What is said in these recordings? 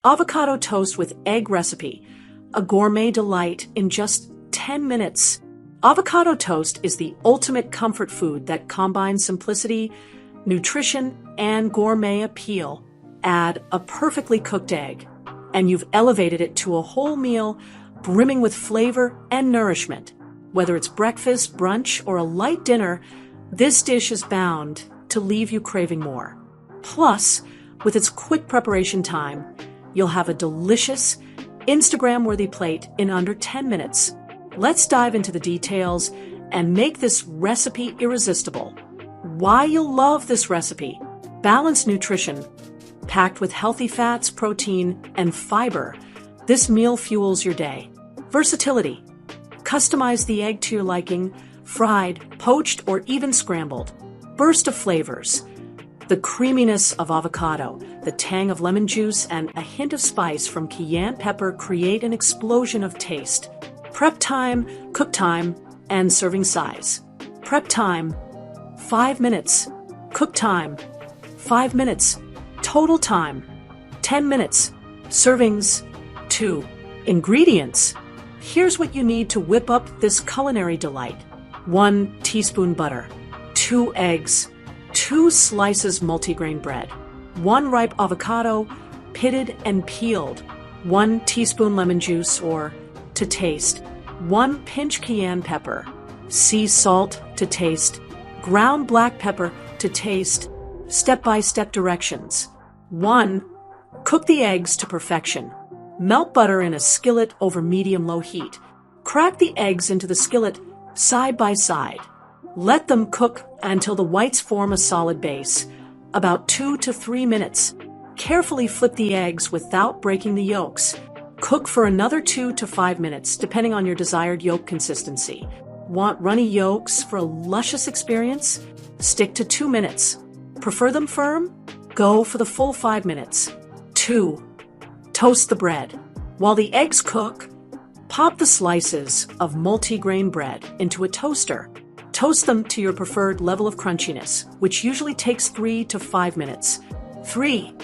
Avocado toast with egg recipe, a gourmet delight in just 10 minutes. Avocado toast is the ultimate comfort food that combines simplicity, nutrition, and gourmet appeal. Add a perfectly cooked egg, and you've elevated it to a whole meal brimming with flavor and nourishment. Whether it's breakfast, brunch, or a light dinner, this dish is bound to leave you craving more. Plus, with its quick preparation time, you'll have a delicious, Instagram-worthy plate in under 10 minutes. Let's dive into the details and make this recipe irresistible. Why you'll love this recipe: balanced nutrition, packed with healthy fats, protein, and fiber. This meal fuels your day. Versatility: customize the egg to your liking, fried, poached, or even scrambled. Burst of flavors: the creaminess of avocado, the tang of lemon juice, and a hint of spice from cayenne pepper create an explosion of taste. Prep time, cook time, and serving size. Prep time, 5 minutes. Cook time, 5 minutes. Total time, 10 minutes. Servings, 2. Ingredients: here's what you need to whip up this culinary delight. 1 teaspoon butter, 2 eggs, 2 slices multigrain bread, 1 ripe avocado, pitted and peeled, 1 teaspoon lemon juice or, to taste, 1 pinch cayenne pepper, sea salt to taste, ground black pepper to taste. Step-by-step directions. 1. Cook the eggs to perfection. Melt butter in a skillet over medium-low heat. Crack the eggs into the skillet side by side. Let them cook until the whites form a solid base, about 2 to 3 minutes. Carefully flip the eggs without breaking the yolks. Cook for another 2 to 5 minutes, depending on your desired yolk consistency. Want runny yolks for a luscious experience? Stick to 2 minutes. Prefer them firm? Go for the full 5 minutes. 2. Toast the bread. While the eggs cook, pop the slices of multigrain bread into a toaster. Toast them to your preferred level of crunchiness, which usually takes 3 to 5 minutes. 3.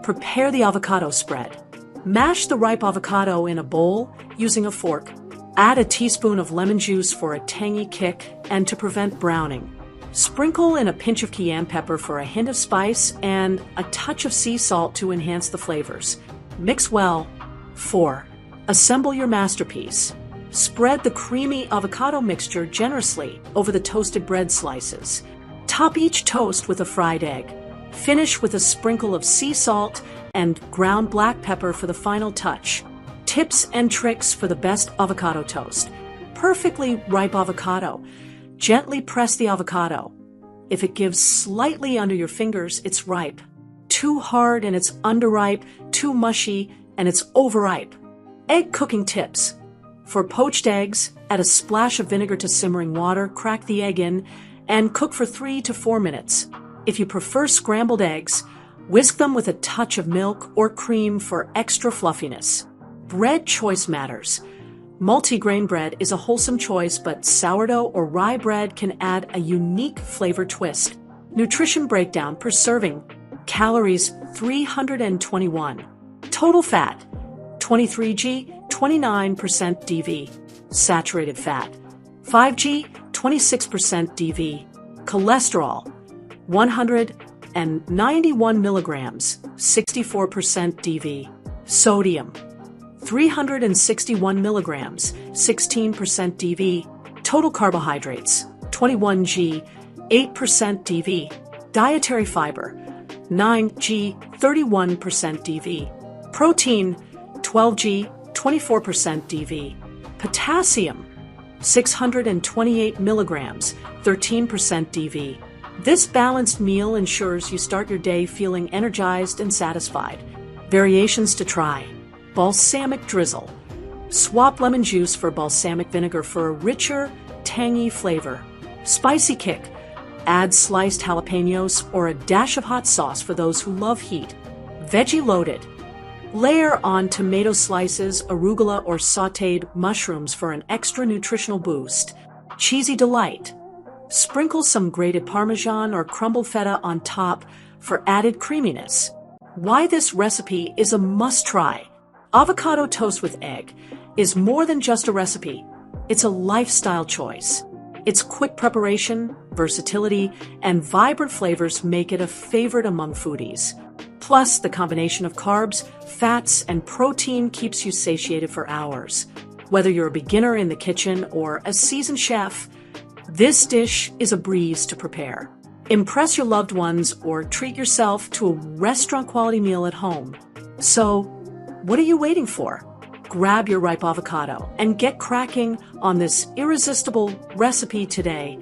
Prepare the avocado spread. Mash the ripe avocado in a bowl using a fork. Add a teaspoon of lemon juice for a tangy kick and to prevent browning. Sprinkle in a pinch of cayenne pepper for a hint of spice and a touch of sea salt to enhance the flavors. Mix well. 4. Assemble your masterpiece. Spread the creamy avocado mixture generously over the toasted bread slices. Top each toast with a fried egg. Finish with a sprinkle of sea salt and ground black pepper for the final touch. Tips and tricks for the best avocado toast. Perfectly ripe avocado. Gently press the avocado. If it gives slightly under your fingers, it's ripe. Too hard and it's underripe, too mushy and it's overripe. Egg cooking tips. For poached eggs, add a splash of vinegar to simmering water, crack the egg in, and cook for 3 to 4 minutes. If you prefer scrambled eggs, whisk them with a touch of milk or cream for extra fluffiness. Bread choice matters. Multigrain bread is a wholesome choice, but sourdough or rye bread can add a unique flavor twist. Nutrition breakdown per serving. Calories 321. Total fat 23g, 29% DV. Saturated fat 5g, 26% DV. Cholesterol 191 milligrams, 64% DV. Sodium 361 milligrams, 16% DV. Total carbohydrates 21g, 8% DV. Dietary fiber 9g, 31% DV. Protein 12g, 24% DV. Potassium 628 milligrams, 13% DV. This balanced meal ensures you start your day feeling energized and satisfied. Variations to try. Balsamic drizzle. Swap lemon juice for balsamic vinegar for a richer, tangy flavor. Spicy kick. Add sliced jalapenos or a dash of hot sauce for those who love heat. Veggie loaded. Layer on tomato slices, arugula, or sautéed mushrooms for an extra nutritional boost. Cheesy delight. Sprinkle some grated Parmesan or crumbled feta on top for added creaminess. Why this recipe is a must-try. Avocado toast with egg is more than just a recipe. It's a lifestyle choice. Its quick preparation, versatility, and vibrant flavors make it a favorite among foodies. Plus, the combination of carbs, fats, and protein keeps you satiated for hours. Whether you're a beginner in the kitchen or a seasoned chef, this dish is a breeze to prepare. Impress your loved ones or treat yourself to a restaurant-quality meal at home. So, what are you waiting for? Grab your ripe avocado and get cracking on this irresistible recipe today.